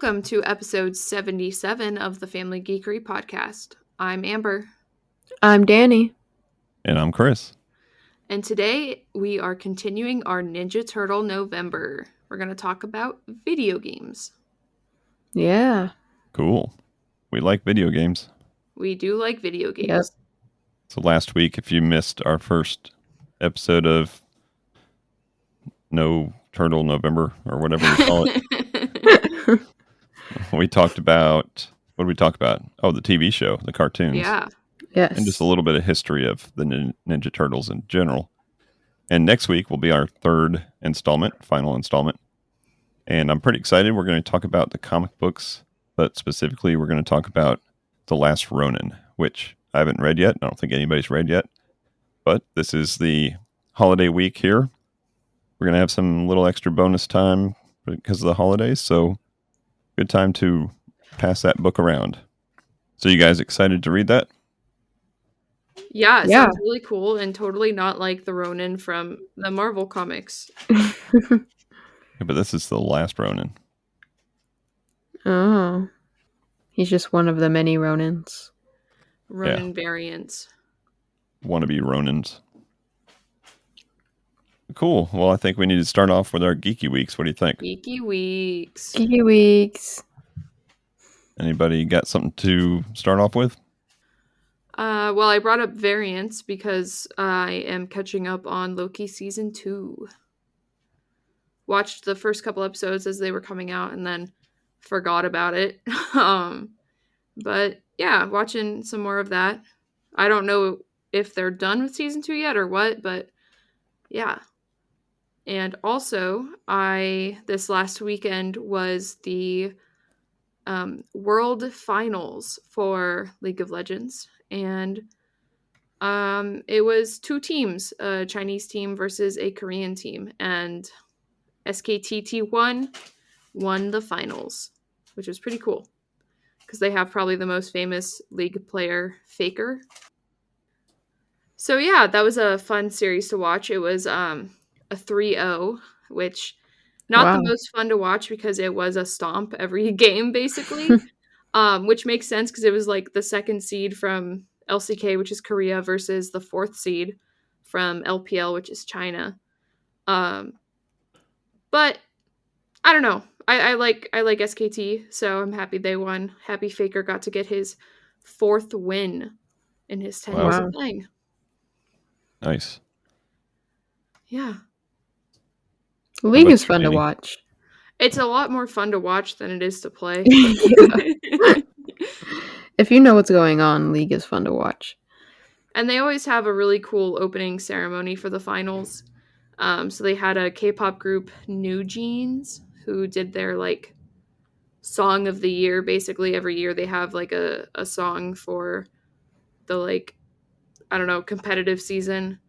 welcome to episode 77 of the Family Geekery podcast. I'm Amber. I'm Danny. And I'm Chris. And today we are continuing our Ninja Turtle November. We're going to talk about video games. Yeah. Cool. We like video games. We do like video games. Yep. So last week, if you missed our first episode of No Turtle November or whatever we call it, we talked about, what did we talk about? Oh, the TV show, the cartoons. Yeah. Yes. And just a little bit of history of the Ninja Turtles in general. And next week will be our third installment, final installment. And I'm pretty excited. We're going to talk about the comic books, but specifically we're going to talk about The Last Ronin, which I haven't read yet. I don't think anybody's read yet. But this is the holiday week here. We're going to have some little extra bonus time because of the holidays. So good time to pass that book around. So you guys excited to read that? Yeah, it sounds really cool and totally not like the Ronin from the Marvel comics. Yeah, but this is The Last Ronin. Oh. He's just one of the many Ronins. Ronin variants. Wannabe Ronins. Cool. Well, I think we need to start off with our Geeky Weeks. What do you think? Geeky Weeks. Geeky Weeks. Anybody got something to start off with? Well, I brought up variants because I am catching up on Loki Season 2. Watched the first couple episodes as they were coming out and then forgot about it. But yeah, watching some more of that. I don't know if they're done with Season 2 yet or what, but yeah. And also, this last weekend was the World Finals for League of Legends. And it was two teams, a Chinese team versus a Korean team. And SKTT1 won the finals, which was pretty cool. Because they have probably the most famous League player, Faker. So yeah, that was a fun series to watch. It was a 3-0, which not the most fun to watch because it was a stomp every game, basically. Which makes sense because it was like the second seed from LCK, which is Korea, versus the fourth seed from LPL, which is China. But I don't know. I like SKT, so I'm happy they won. Happy Faker got to get his fourth win in his 10 years of playing. Nice. Yeah. League is fun to watch. It's a lot more fun to watch than it is to play. If you know what's going on, League is fun to watch. And they always have a really cool opening ceremony for the finals. So they had a K-pop group, New Jeans, who did their like song of the year. Basically, every year they have like a song for the like, I don't know, competitive season.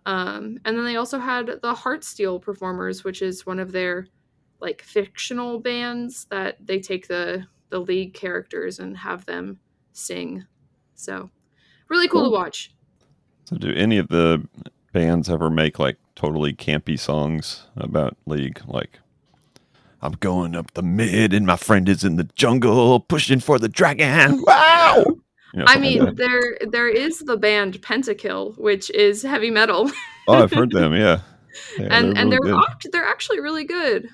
And then they also had the Heartsteel performers, which is one of their like fictional bands that they take the League characters and have them sing. So really cool to watch. So do any of the bands ever make like totally campy songs about League? Like, I'm going up the mid and my friend is in the jungle pushing for the dragon. Wow! You know, I mean, like there is the band Pentakill, which is heavy metal. Oh, I've heard them, yeah. And they're actually really good.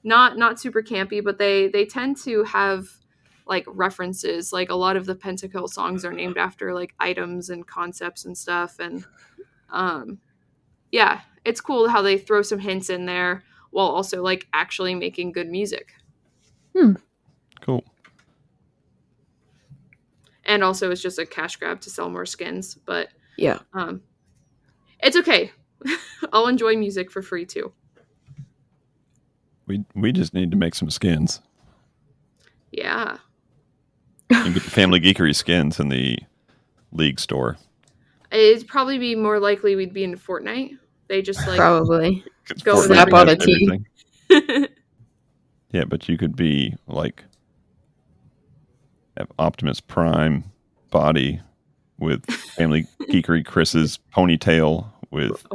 Not super campy, but they tend to have like references. Like a lot of the Pentakill songs are named after like items and concepts and stuff. And yeah, it's cool how they throw some hints in there while also like actually making good music. Cool. And also it's just a cash grab to sell more skins, but yeah, it's okay. I'll enjoy music for free too. We just need to make some skins. Yeah. You can get the Family Geekery skins in the League store. It'd probably be more likely we'd be in Fortnite. They just like probably go slap on a team. Yeah, but you could be like have Optimus Prime body with Family Geekery Chris's ponytail with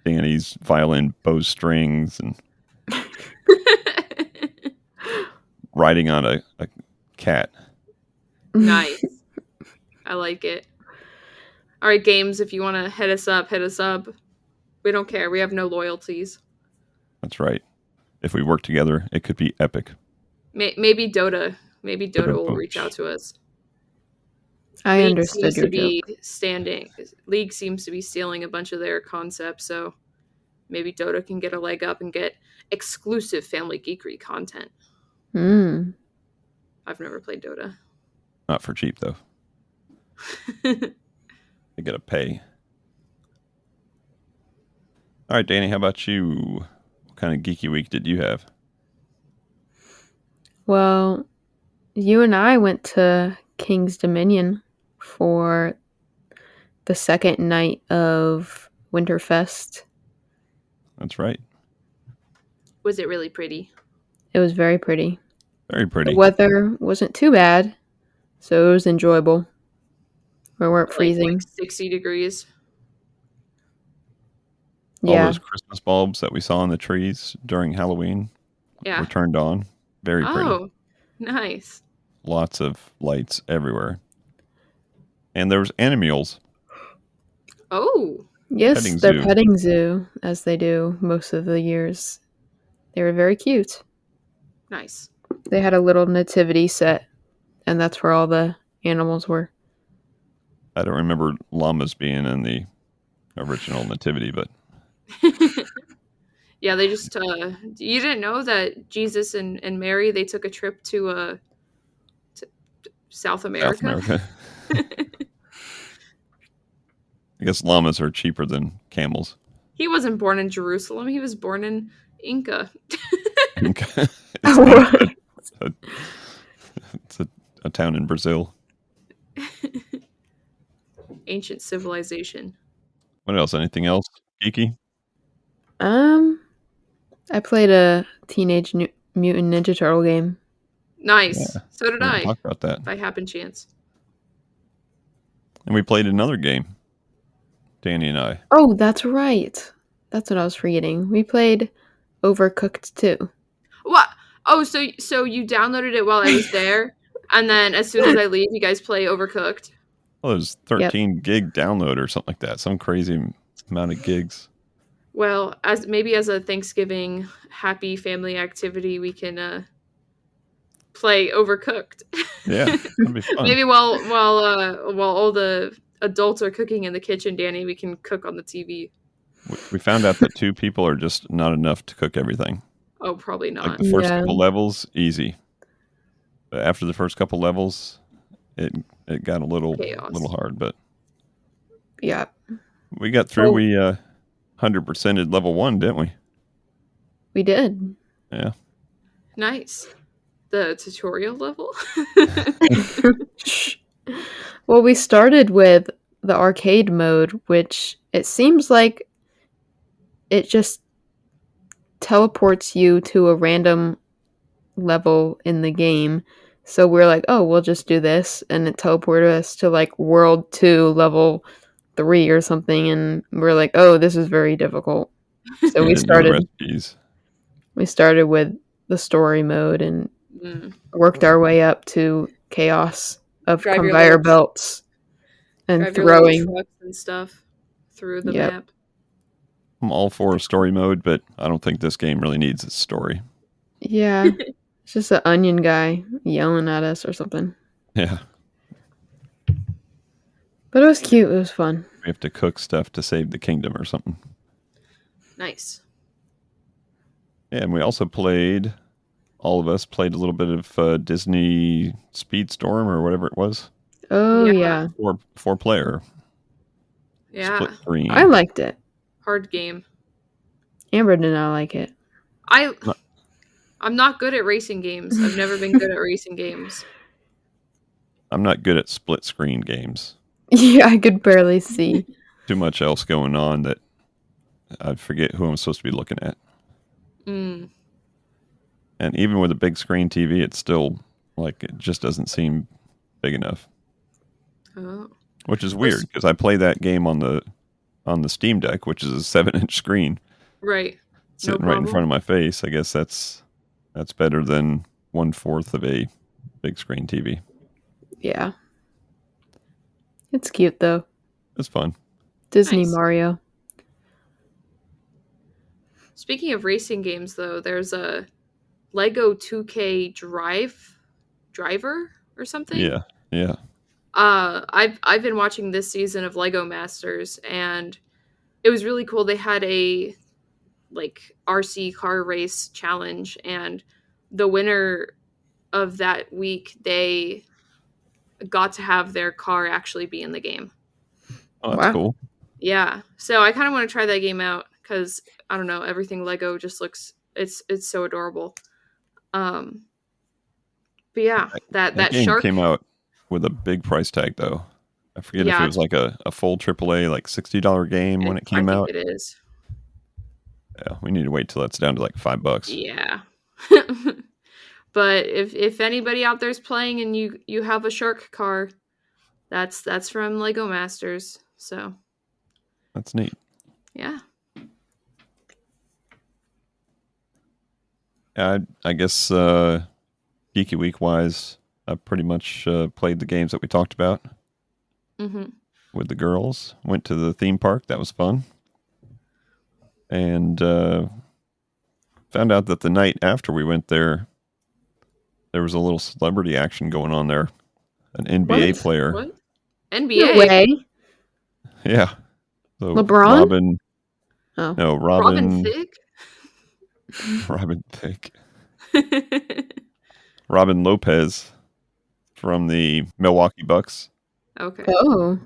Danny's violin bowstrings and riding on a cat. Nice. I like it. All right, games, if you want to hit us up, hit us up. We don't care. We have no loyalties. That's right. If we work together, it could be epic. Maybe Dota. Maybe Dota will reach out to us. I understood your joke. League seems to be stealing a bunch of their concepts, so maybe Dota can get a leg up and get exclusive Family Geekery content. I've never played Dota. Not for cheap, though. You gotta pay. All right, Danny, how about you? What kind of geeky week did you have? Well, you and I went to King's Dominion for the second night of Winterfest. That's right. Was it really pretty? It was very pretty. Very pretty. The weather wasn't too bad, so it was enjoyable. We weren't freezing. Like 60 degrees. All those Christmas bulbs that we saw in the trees during Halloween were turned on. Very pretty. Oh, nice. Lots of lights everywhere. And there was animals. Oh. Yes, they're petting zoo, as they do most of the years. They were very cute. Nice. They had a little nativity set, and that's where all the animals were. I don't remember llamas being in the original nativity, but... Yeah, they just... you didn't know that Jesus and Mary, they took a trip to South America? South America. I guess llamas are cheaper than camels. He wasn't born in Jerusalem. He was born in Inca. Inca. It's a town in Brazil. Ancient civilization. What else? Anything else geeky? I played a Teenage Mutant Ninja Turtle game. Nice. Yeah, so did I. Talk about that. By happen chance. And we played another game. Danny and I. Oh, that's right. That's what I was forgetting. We played Overcooked 2. What? Oh, so you downloaded it while I was there, and then as soon as I leave, you guys play Overcooked? Well, it was 13 gig download or something like that. Some crazy amount of gigs. Well, as a Thanksgiving happy family activity, we can play Overcooked. Yeah, that'd be fun. Maybe while all the adults are cooking in the kitchen, Danny, we can cook on the TV. We found out that 2 people are just not enough to cook everything. Oh, probably not. Like the first couple levels, easy. But after the first couple levels, it got a little hard. But yeah, we got through. We 100%ed level 1, didn't we? We did. Yeah. Nice. The tutorial level. Well, we started with the arcade mode, which it seems like it just teleports you to a random level in the game. So we're like, oh, we'll just do this. And it teleported us to like World 2, level 3 or something. And we're like, oh, this is very difficult. So we started with the story mode and worked our way up to chaos of conveyor belts and throwing trucks and stuff through the map. I'm all for a story mode, but I don't think this game really needs a story. Yeah. It's just an onion guy yelling at us or something. Yeah. But it was cute. It was fun. We have to cook stuff to save the kingdom or something. Nice. Yeah, and we also all of us played a little bit of Disney Speedstorm or whatever it was. Oh, yeah. 4-player. Yeah. Split screen. I liked it. Hard game. Amber did not like it. I'm not good at racing games. I've never been good at racing games. I'm not good at split screen games. Yeah, I could barely see. Too much else going on that I forget who I'm supposed to be looking at. Mm. And even with a big screen TV, it's still like it just doesn't seem big enough. Oh. Which is weird because I play that game on the Steam Deck, which is a 7-inch screen. Right. sitting right in front of my face. I guess that's better than 1/4 of a big screen TV. Yeah. It's cute though. It's fun. Disney Nice. Mario. Speaking of racing games, though, there's a Lego 2K Driver or something. Yeah. I've been watching this season of Lego Masters, and it was really cool. They had a like RC car race challenge, and the winner of that week, they got to have their car actually be in the game. Oh, that's cool. Yeah, so I kind of want to try that game out because I don't know, everything Lego just looks it's so adorable. But yeah, that game shark came out with a big price tag though. I forget if yeah, it was like a full AAA like $60 game when it I came think out. it is. Yeah, we need to wait till that's down to like $5. Yeah. But if anybody out there's playing and you have a shark car, that's from Lego Masters. So That's neat. yeah. I guess Geeky Week wise, I pretty much played the games that we talked about with the girls. Went to the theme park. That was fun. And found out that the night after we went there, there was a little celebrity action going on there. An NBA player. What? NBA? No way. Yeah. So LeBron? Robin. Oh. No, Robin Thicke? Robin Thicke. Robin Lopez from the Milwaukee Bucks. Okay. Oh.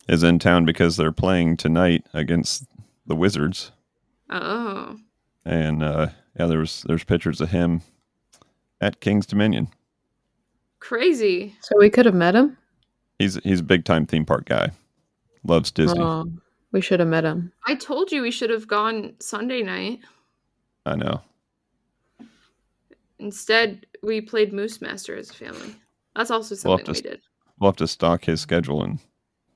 Is in town because they're playing tonight against the Wizards. Oh. And yeah, there's pictures of him at King's Dominion. Crazy. So we could have met him? He's a big time theme park guy. Loves Disney. Oh, we should have met him. I told you we should have gone Sunday night. I know. Instead, we played Moose Master as a family. That's also something we did. We'll have to stalk his schedule and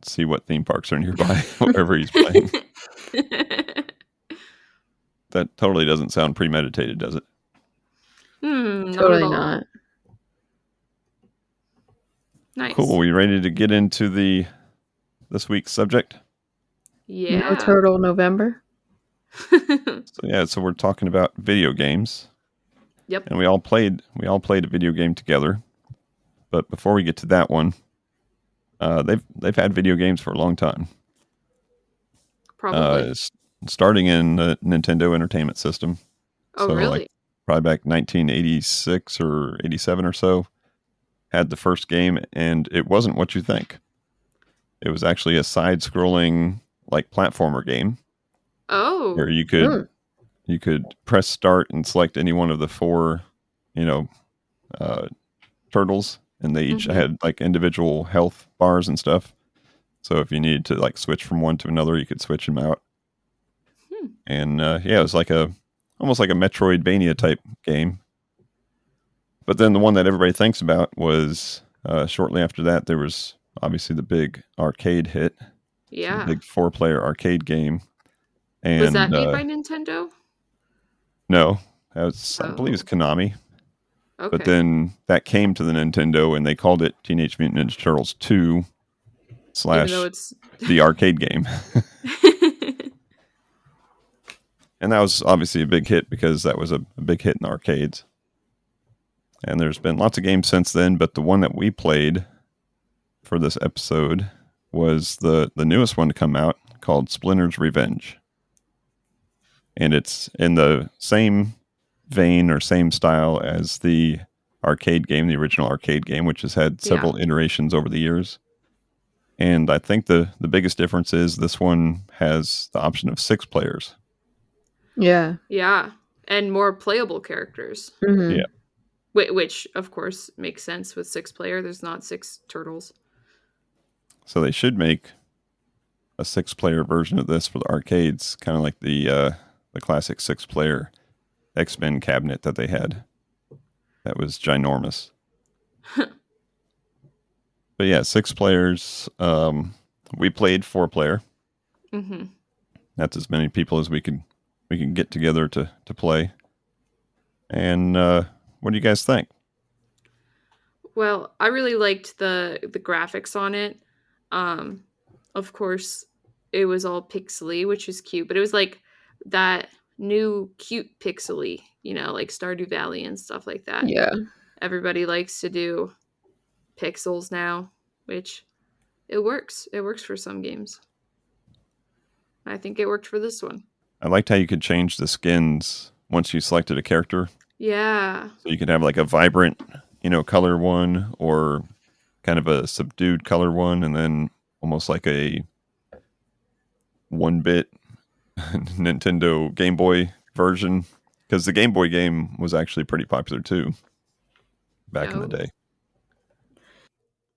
see what theme parks are nearby wherever he's playing. That totally doesn't sound premeditated, does it? Totally not. Nice. Cool. We ready to get into this week's subject? Yeah. No Turtle November. So we're talking about video games. Yep. And we all played a video game together. But before we get to that one, they've had video games for a long time. Probably. Starting in the Nintendo Entertainment System. Oh, so, really? Like, probably back 1986 or 87 or so, had the first game, and it wasn't what you think. It was actually a side-scrolling like platformer game. Oh. Where you could press start and select any one of the four, turtles, and they each had like individual health bars and stuff. So if you needed to like switch from one to another, you could switch them out. And it was like almost like a Metroidvania type game. But then the one that everybody thinks about was shortly after that, there was obviously the big arcade hit. Yeah. The big 4-player arcade game. And was that made by Nintendo? No, I believe it's Konami. Okay. But then that came to the Nintendo, and they called it Teenage Mutant Ninja Turtles 2 / the arcade game. And that was obviously a big hit because that was a big hit in the arcades. And there's been lots of games since then, but the one that we played for this episode was the newest one to come out, called Splinter's Revenge. And it's in the same vein or same style as the arcade game, the original arcade game, which has had several iterations over the years. And I think the biggest difference is this one has the option of 6 players. Yeah. Yeah. And more playable characters. Mm-hmm. Yeah. Which, of course, makes sense with 6-player. There's not 6 turtles. So they should make a 6-player version of this for the arcades, kind of like the classic 6-player X-Men cabinet that they had. That was ginormous. But yeah, 6 players. We played 4-player. Mm-hmm. That's as many people as we could we can get together to play. And what do you guys think? Well, I really liked the graphics on it. Um, of course, it was all pixely, which is cute, but it was like that new cute pixely, like Stardew Valley and stuff like that. Yeah. Everybody likes to do pixels now, which it works. It works for some games. I think it worked for this one. I liked how you could change the skins once you selected a character. Yeah. So you could have like a vibrant, color one, or kind of a subdued color one, and then almost like a 1-bit Nintendo Game Boy version. Because the Game Boy game was actually pretty popular too back in the Oh. day.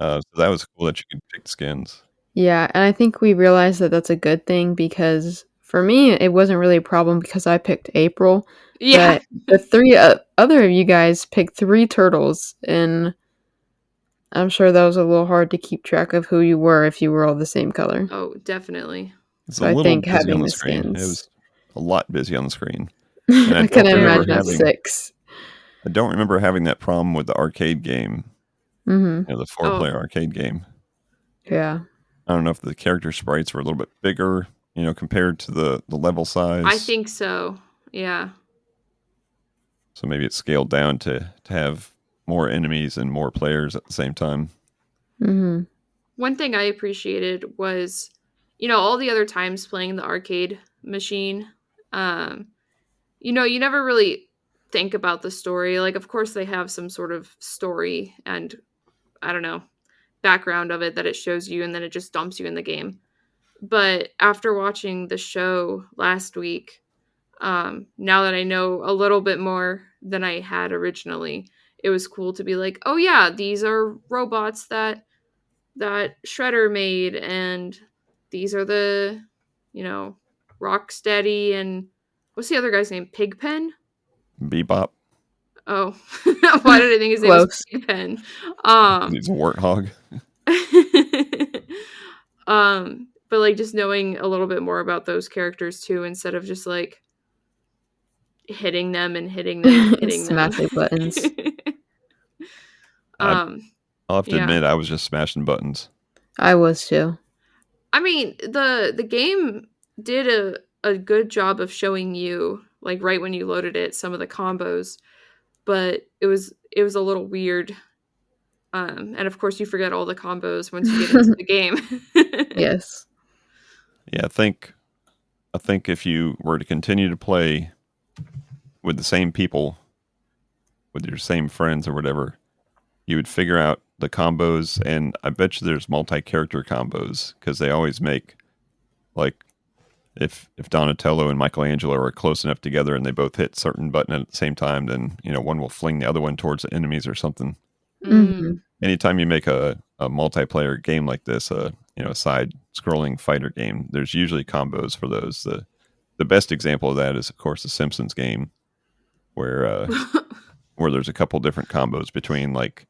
So that was cool that you could pick skins. Yeah, and I think we realized that that's a good thing because for me, it wasn't really a problem because I picked April. Yeah. But the three other of you guys picked 3 turtles, and I'm sure that was a little hard to keep track of who you were if you were all the same color. Oh, definitely. It's So a I little think busy on having the the screen. It skins. was a lot busy on the screen. And I can imagine at busy. 6. I don't remember having that problem with the arcade game, Mm-hmm. the 4-player arcade game. Yeah. I don't know if the character sprites were a little bit bigger, compared to the level size. I think so. Yeah. So maybe it's scaled down to have more enemies and more players at the same time. Mm-hmm. One thing I appreciated was, all the other times playing the arcade machine, you never really think about the story. Like, of course, they have some sort of story and, I don't know, background of it that it shows you, and then it just dumps you in the game. But after watching the show last week, now that I know a little bit more than I had originally, it was cool to be like, oh yeah, these are robots that Shredder made, and these are the, Rocksteady and what's the other guy's name? Pigpen? Bebop. Oh, why did I think his name was Close. Pigpen? He's a warthog. But like just knowing a little bit more about those characters too, instead of just like hitting them and hitting them and hitting them. Smashing buttons. I'll have to Yeah. admit, I was just smashing buttons. I was too. I mean, the game did a good job of showing you, like right when you loaded it, some of the combos, but it was a little weird. And of course, you forget all the combos once you get into the game. Yes. Yeah, I think if you were to continue to play with the same people, with your same friends or whatever, you would figure out the combos, and I bet you there's multi-character combos because they always make, like, if Donatello and Michelangelo are close enough together and they both hit certain button at the same time, then one will fling the other one towards the enemies or something. Mm-hmm. Anytime you make a multiplayer game like this, a side scrolling fighter game, there's usually combos for those. The best example of that is, of course, the Simpsons game, where there's a couple different combos between like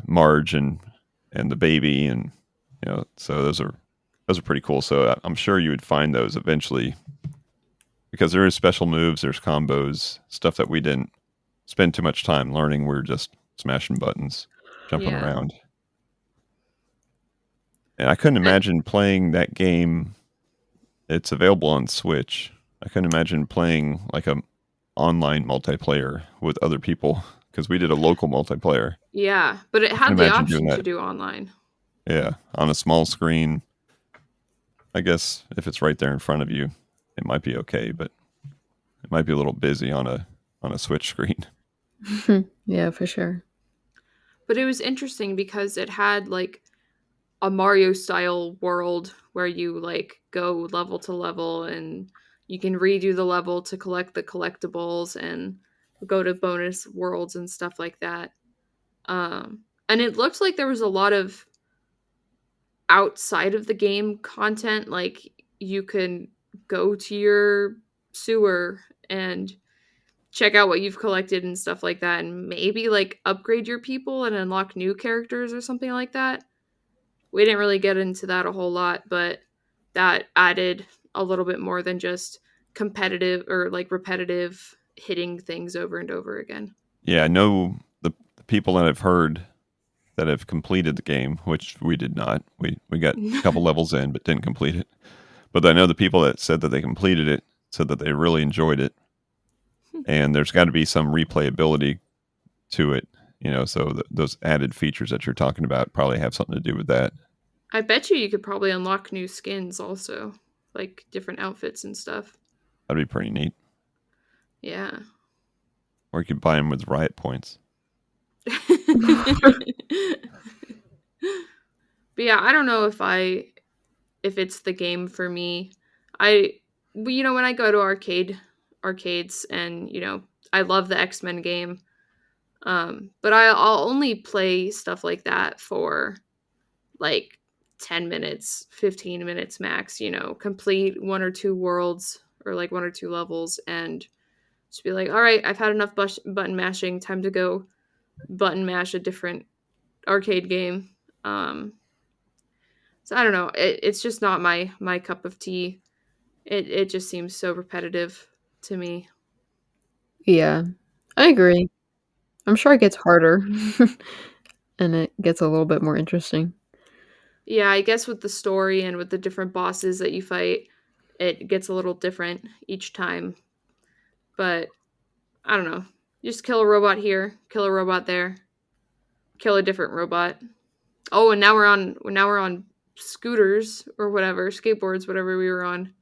Marge and the baby, and so those are pretty cool. So I'm sure you would find those eventually, because there is special moves, there's combos, stuff that we didn't spend too much time learning. We're just smashing buttons, jumping around. And I couldn't imagine playing that game. It's available on Switch. I couldn't imagine playing like a online multiplayer with other people, because we did a local multiplayer. Yeah, but it had the option to do online. Yeah, on a small screen. I guess if it's right there in front of you, it might be okay, but it might be a little busy on a Switch screen. Yeah, for sure. But it was interesting because it had like a Mario style world where you like go level to level, and you can redo the level to collect the collectibles and go to bonus worlds and stuff like that. And it looked like there was a lot of outside of the game content, like you can go to your sewer and check out what you've collected and stuff like that, and maybe like upgrade your people and unlock new characters or something like that. We didn't really get into that a whole lot, but that added a little bit more than just competitive or like repetitive hitting things over and over again. Yeah, I know the people that I've heard that have completed the game, which we did not. We got a couple levels in, but didn't complete it. But I know the people that said that they completed it said that they really enjoyed it, and there's got to be some replayability to it, So those added features that you're talking about probably have something to do with that. I bet you could probably unlock new skins also, like different outfits and stuff. That'd be pretty neat. Yeah. Or you could buy them with riot points. But yeah, I don't know if it's the game for me. When I go to arcades and, I love the X-Men game. But I'll only play stuff like that for like 10 minutes, 15 minutes max, complete 1 or 2 worlds or like 1 or 2 levels and just be like, all right, I've had enough button mashing, time to go button mash a different arcade game. So I don't know. It's just not my cup of tea. It just seems so repetitive to me. Yeah, I agree. I'm sure it gets harder and it gets a little bit more interesting. Yeah, I guess with the story and with the different bosses that you fight, it gets a little different each time. But I don't know. You just kill a robot here, kill a robot there, kill a different robot. Oh, and now we're on scooters or whatever, skateboards, whatever we were on.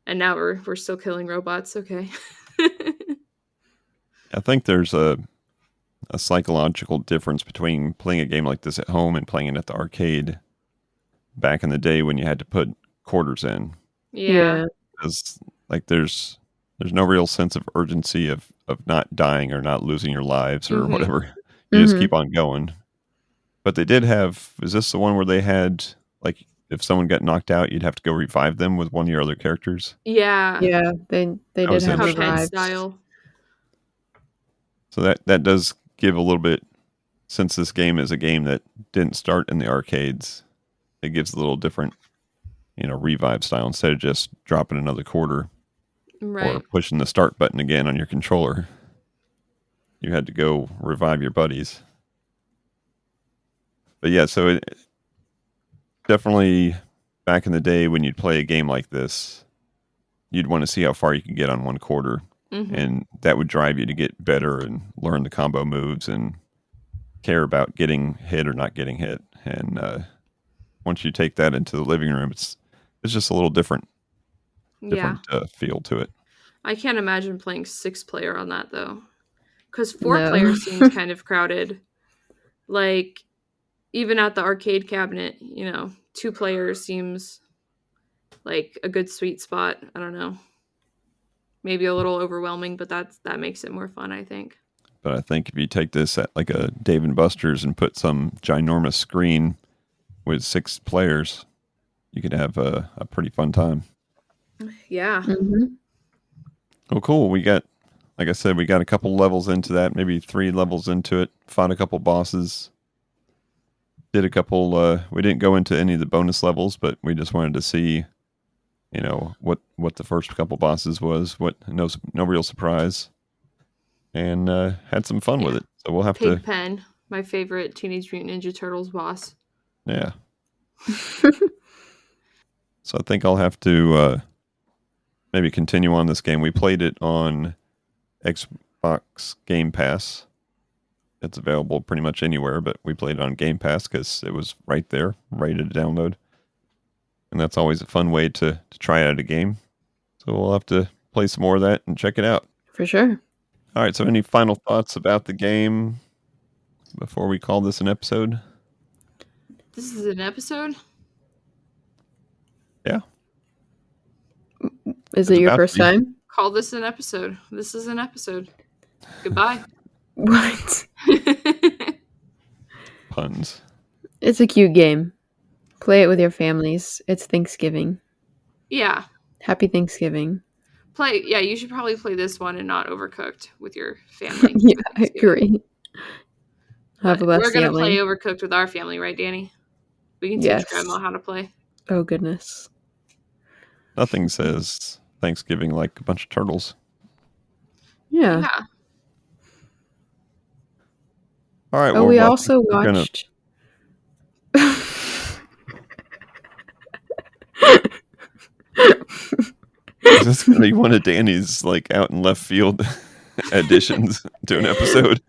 And now we're still killing robots. Okay. I think there's a psychological difference between playing a game like this at home and playing it at the arcade back in the day when you had to put quarters in. Yeah. Because like there's no real sense of urgency of not dying or not losing your lives or whatever. You just keep on going. But they did have, is this the one where they had, like, if someone got knocked out, you'd have to go revive them with one of your other characters? Yeah. Yeah, they did was have interesting. Cuphead revives. style. So that does give a little bit, since this game is a game that didn't start in the arcades, it gives a little different, revive style instead of just dropping another quarter Right. or pushing the start button again on your controller. You had to go revive your buddies. But yeah, so it definitely back in the day when you'd play a game like this, you'd want to see how far you could get on one quarter. And that would drive you to get better and learn the combo moves and care about getting hit or not getting hit. And once you take that into the living room, it's just a little different feel to it. I can't imagine playing 6-player on that though, because 4-player No. seems kind of crowded. Like even at the arcade cabinet, 2 players seems like a good sweet spot. I don't know. Maybe a little overwhelming, but that makes it more fun, I think. But I think if you take this at like a Dave & Buster's and put some ginormous screen with 6 players, you could have a pretty fun time. Yeah. Oh, cool. We got, like I said, we got a couple levels into that, maybe 3 levels into it, fought a couple bosses, did a couple, we didn't go into any of the bonus levels, but we just wanted to see, what the first couple bosses was, no real surprise, and had some fun with it. So we'll have Pigpen, my favorite Teenage Mutant Ninja Turtles boss. Yeah. So I think I'll have to maybe continue on this game. We played it on Xbox Game Pass. It's available pretty much anywhere, but we played it on Game Pass because it was right there, ready to download. And that's always a fun way to try out a game. So we'll have to play some more of that and check it out. For sure. All right, so any final thoughts about the game before we call this an episode? This is an episode? Yeah. Is it your first time? Call this an episode. This is an episode. Goodbye. What? Puns. It's a cute game. Play it with your families. It's Thanksgiving. Yeah. Happy Thanksgiving. You should probably play this one and not Overcooked with your family. Yeah, I agree. Have less We're going to yelling. play Overcooked with our family, right, Danny? We can teach Grandma how to play. Oh, goodness. Nothing says Thanksgiving like a bunch of turtles. Yeah. Yeah. All right. Oh, well, we I think also we're gonna- watched. Is this going to be one of Danny's like out in left field additions to an episode?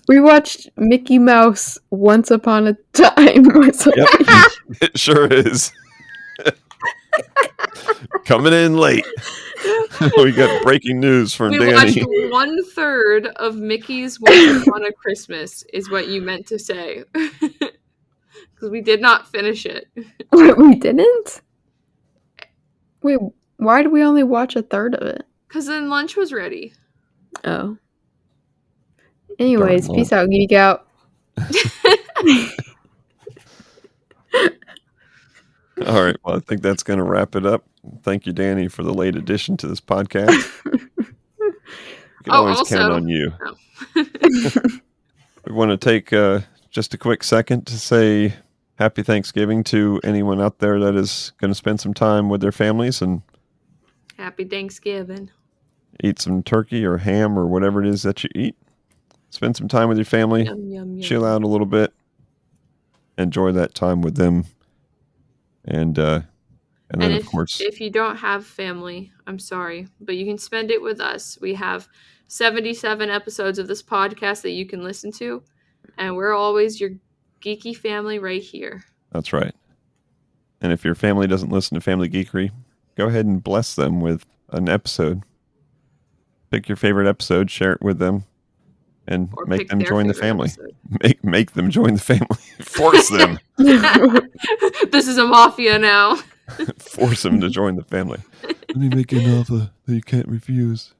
We watched Mickey Mouse Once Upon a Time. Or something. Yep, it sure is. Coming in late. We got breaking news from We Danny. watched 1/3 of Mickey's Once Upon a Christmas, is what you meant to say. Because we did not finish it. Wait, we didn't? Wait, why did we only watch 1/3 of it? Because then lunch was ready. Oh. Anyways, Darn peace out, geek out. All right. Well, I think that's going to wrap it up. Thank you, Danny, for the late addition to this podcast. We can always count on you. We want to take just a quick second to say happy Thanksgiving to anyone out there that is going to spend some time with their families and Happy Thanksgiving. eat some turkey or ham or whatever it is that you eat. Spend some time with your family. Yum, yum, yum. Chill out a little bit. Enjoy that time with them. And then, of course, if you don't have family, I'm sorry, but you can spend it with us. We have 77 episodes of this podcast that you can listen to, and we're always your geeky family right here. that's right. And if your family doesn't listen to Family Geekery, go ahead and bless them with an episode. Pick your favorite episode, share it with them, and Or make pick them their join the favorite family. episode. Make them join the family. Force them. This is a mafia now. Force them to join the family. Let me make an offer that you can't refuse.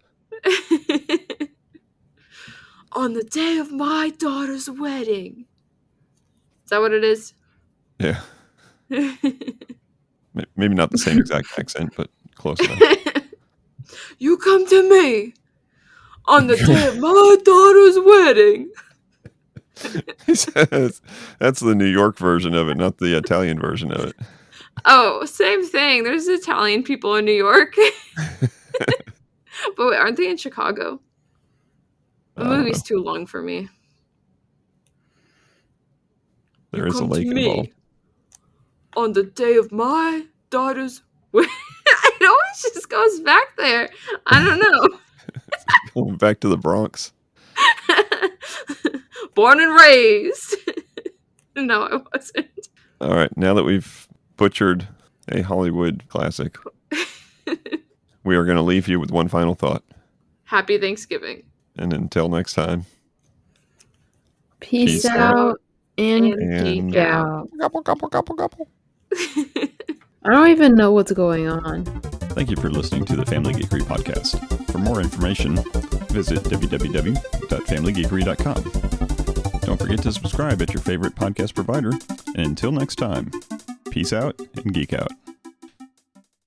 On the day of my daughter's wedding. Is that what it is? Yeah. Maybe not the same exact accent, but close enough. You come to me on the day of my daughter's wedding. He says that's the New York version of it, not the Italian version of it. Oh, same thing. There's Italian people in New York. But wait, aren't they in Chicago? The movie's too long for me. There You is a come to lake me involved. on the day of my daughter's wedding. It always just goes back there. I don't know. Going back to the Bronx. Born and raised. No, I wasn't. All right, now that we've butchered a Hollywood classic, we are going to leave you with one final thought. Happy Thanksgiving. And until next time, Peace Peace out and and geek out. gobble, gobble, gobble, gobble. I don't even know what's going on. Thank you for listening to the Family Geekery podcast. For more information, visit www.familygeekery.com. Don't forget to subscribe at your favorite podcast provider. And until next time, peace out and geek out.